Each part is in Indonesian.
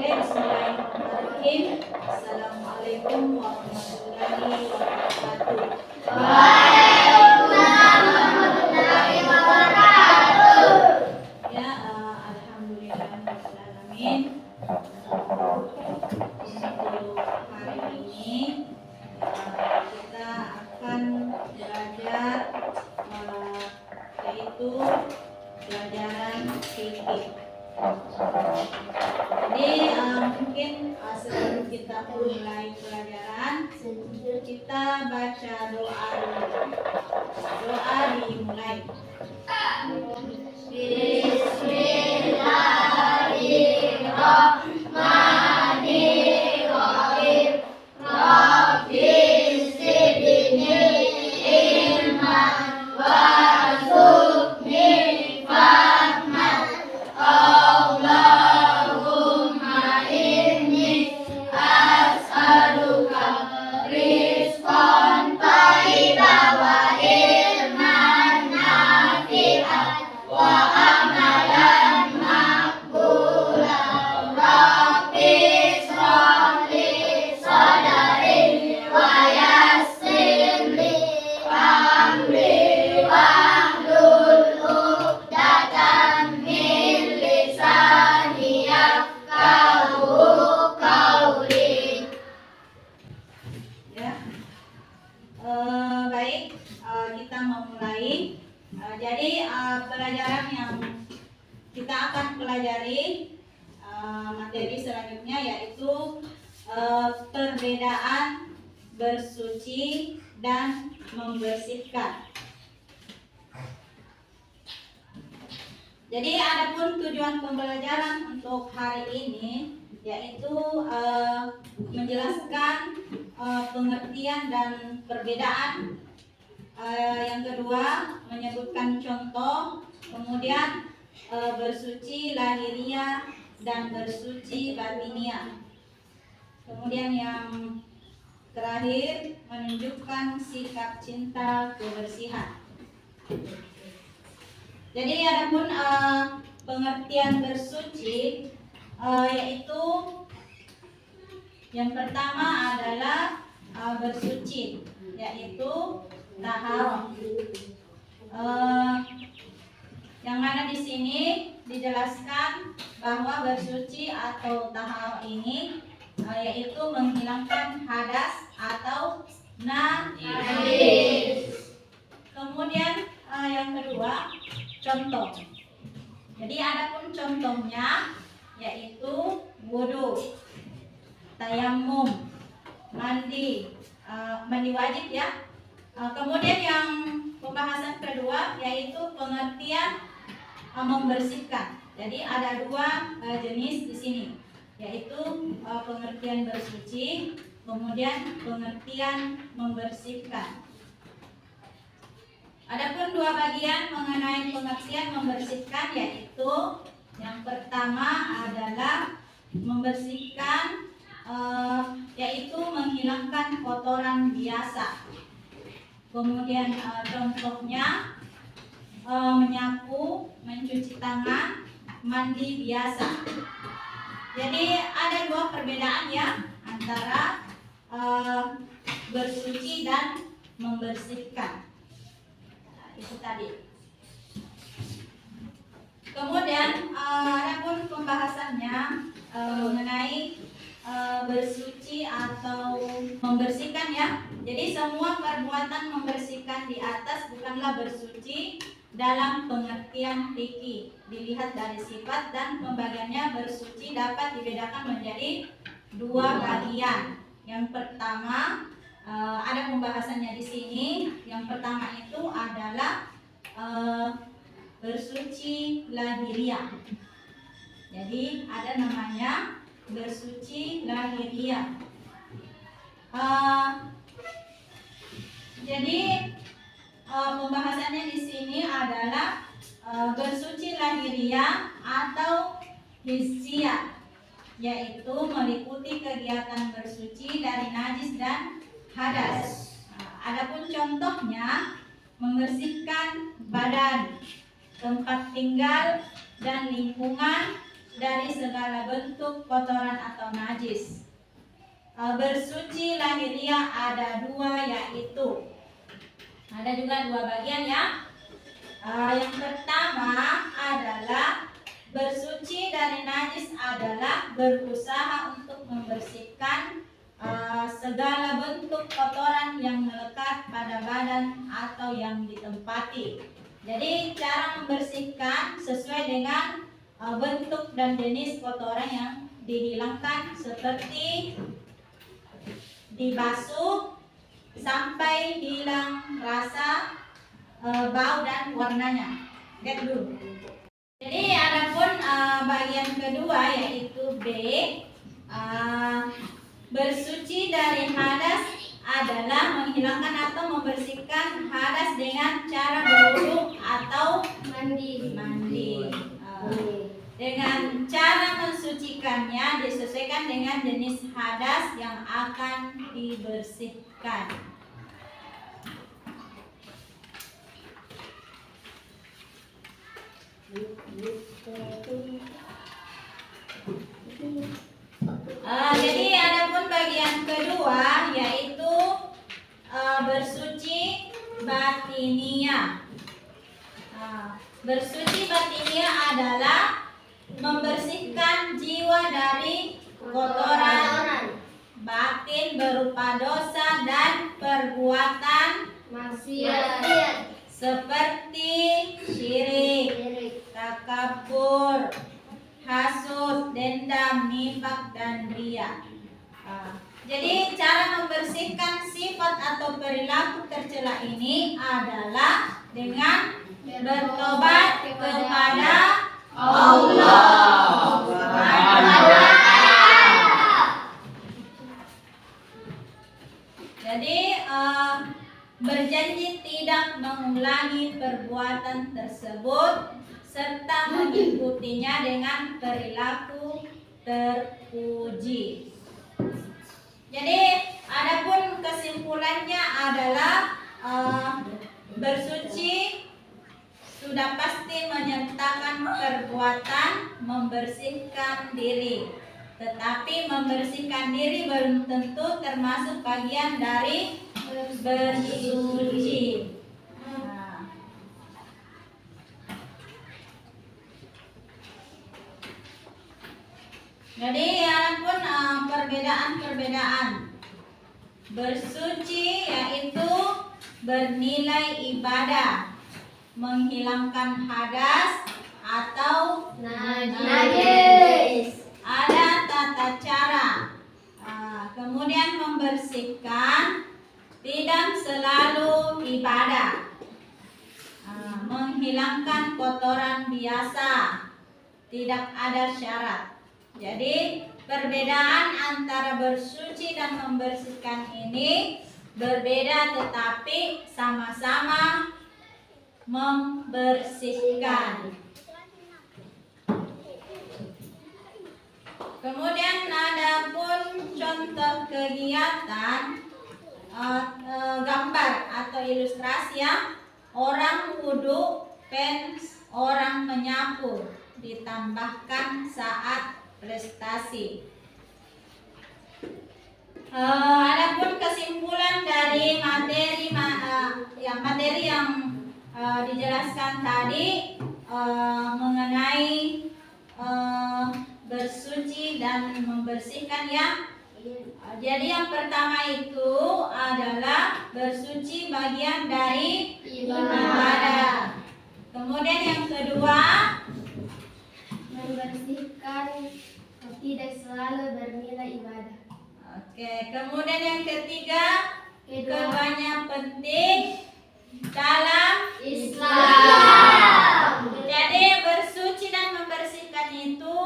Oke, bismillahirrahmanirrahim. Assalamualaikum warahmatullahi wabarakatuh. Waalaikumsalam warahmatullahi wabarakatuh. Ya, alhamdulillahirrahmanirrahim. Untuk hari ini kita akan belajar yaitu pelajaran fikih. Jadi mungkin sebelum kita mulai pelajaran, kita baca doa dulu. Doa dimulai. Bismillahirrahmanirrahim. Rabbi zidni ilman warzuqni fahman. Allahumma inni as'aluka rizqan thayyiban wa ilman nafi'an wa amalan maqbulan. Rabbi ishrah li sadri wa yassir li amri wahlul 'uqdatam min lisani yafqahu qawli. Ya. Baik, kita memulai. Jadi pelajaran yang kita akan pelajari materi selanjutnya yaitu perbedaan bersuci dan membersihkan. Jadi adapun tujuan pembelajaran untuk hari ini yaitu menjelaskan pengertian dan perbedaan. Yang kedua menyebutkan contoh, kemudian bersuci lahiriah dan bersuci batiniah. Kemudian yang terakhir menunjukkan sikap cinta kebersihan. Jadi adapun pengertian bersuci yaitu yang pertama adalah bersuci, yaitu taharah. Yang mana di sini dijelaskan bahwa bersuci atau taharah ini yaitu menghilangkan hadas atau najis. Kemudian yang kedua contoh. Jadi adapun contohnya yaitu wudu, tayammum, mandi wajib ya. Kemudian yang pembahasan kedua yaitu pengertian membersihkan. Jadi ada dua jenis di sini, yaitu pengertian bersuci, kemudian pengertian membersihkan. Adapun dua bagian mengenai pengertian membersihkan yaitu yang pertama adalah membersihkan yaitu menghilangkan kotoran biasa. Kemudian contohnya menyapu, mencuci tangan, mandi biasa. Jadi ada dua perbedaan ya antara bersuci dan membersihkan. Itu tadi. Kemudian adapun pembahasannya mengenai bersuci atau membersihkan ya. Jadi semua perbuatan membersihkan di atas bukanlah bersuci dalam pengertian fikih. Dilihat dari sifat dan pembagiannya, bersuci dapat dibedakan menjadi dua bagian. Yang pertama ada pembahasannya di sini. Yang pertama itu adalah bersuci lahiriah. Jadi ada namanya bersuci lahiriah. Jadi pembahasannya di sini adalah bersuci lahiriah atau hissiyah, yaitu meliputi kegiatan bersuci dari najis dan hadas. Adapun contohnya membersihkan badan, tempat tinggal dan lingkungan dari segala bentuk kotoran atau najis. Bersuci lahiriah ada dua, yaitu ada juga dua bagian ya. Yang pertama adalah bersuci dari najis adalah berusaha untuk membersihkan segala bentuk kotoran yang melekat pada badan atau yang ditempati. Jadi cara membersihkan sesuai dengan bentuk dan jenis kotoran yang dihilangkan, seperti dibasuh sampai hilang rasa, bau dan warnanya. Lihat dulu. Jadi adapun bagian kedua yaitu B, bersuci dari hadas adalah menghilangkan atau membersihkan hadas dengan cara berwudu atau mandi. Dengan cara mensucikannya disesuaikan dengan jenis hadas yang akan dibersihkan. Jadi adapun bagian kedua yaitu bersuci batiniah. Bersuci batiniah adalah membersihkan jiwa dari kotoran batin berupa dosa dan perbuatan maksiat seperti syirik, takabur, hasud, dendam, nifak, dan riya. Jadi cara membersihkan sifat atau perilaku tercela ini adalah dengan bertobat kepada Allah. Jadi berjanji tidak mengulangi perbuatan tersebut serta mengikutinya dengan perilaku terpuji. Jadi adapun kesimpulannya adalah bersuci sudah pasti menyertakan perbuatan membersihkan diri, tetapi membersihkan diri belum tentu termasuk bagian dari bersuci. Jadi adapun perbedaan bersuci yaitu bernilai ibadah, menghilangkan hadas atau najis. Ada tata cara. Kemudian membersihkan tidak selalu ibadah. Menghilangkan kotoran biasa, tidak ada syarat. Jadi perbedaan antara bersuci dan membersihkan ini berbeda, tetapi sama-sama membersihkan. Kemudian ada pun contoh kegiatan gambar atau ilustrasi ya. Orang wudhu, pens, orang menyapu, ditambahkan saat prestasi. Adapun kesimpulan dari materi yang dijelaskan tadi mengenai bersuci dan membersihkan ya. Jadi yang pertama itu adalah bersuci bagian dari ibadah. Kemudian yang kedua, membersihkan tidak selalu bernilai ibadah. Oke, kemudian yang ketiga, keduanya penting dalam Islam. Jadi bersuci dan membersihkan itu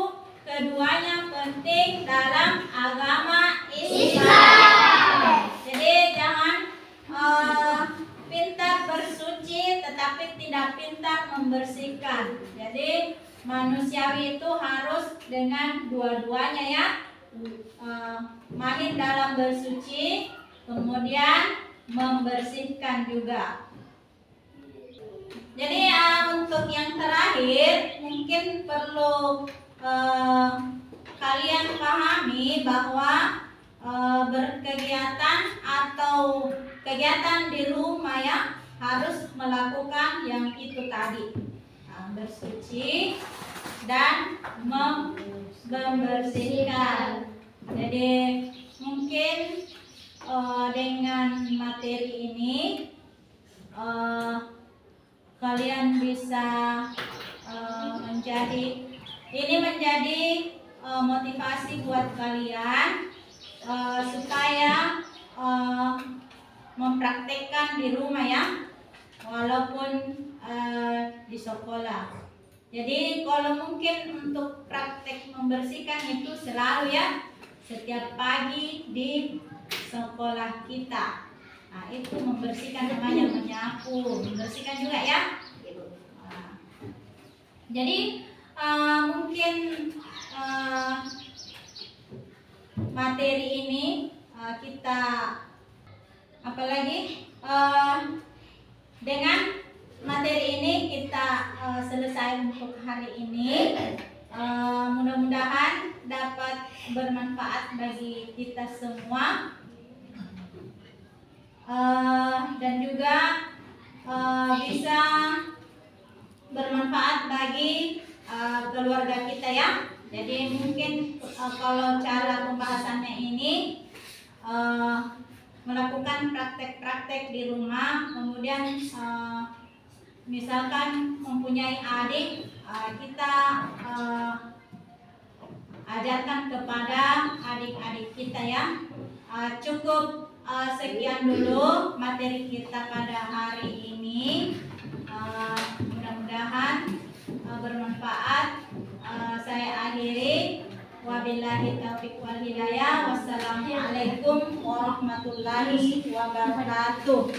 keduanya penting dalam agama Islam. Jadi jangan pintar bersuci tetapi tidak pintar membersihkan. Jadi manusiawi itu harus dengan dua-duanya ya. Mahir dalam bersuci, kemudian membersihkan juga. Jadi untuk yang terakhir mungkin perlu kalian pahami bahwa berkegiatan atau kegiatan di rumah ya harus melakukan yang itu tadi, bersuci dan membersihkan. Jadi mungkin dengan materi ini kalian bisa menjadi motivasi buat kalian supaya mempraktekkan di rumah ya, walaupun di sekolah. Jadi kalau mungkin untuk praktek membersihkan itu selalu ya, setiap pagi di sekolah kita. Nah, itu membersihkan namanya menyapu, membersihkan juga ya. Nah, jadi mungkin materi ini kita apalagi dengan materi ini kita selesai untuk hari ini. Mudah-mudahan dapat bermanfaat bagi kita semua, dan juga bisa bermanfaat bagi keluarga kita ya. Jadi mungkin kalau cara pembahasannya ini melakukan praktek-praktek di rumah, kemudian misalkan mempunyai adik, kita ajarkan kepada adik-adik kita ya. Cukup sekian dulu materi kita pada hari ini. Mudah-mudahan bermanfaat. Saya akhiri. Wabillahi taufiq wal hidayah. Wassalamualaikum warahmatullahi wabarakatuh.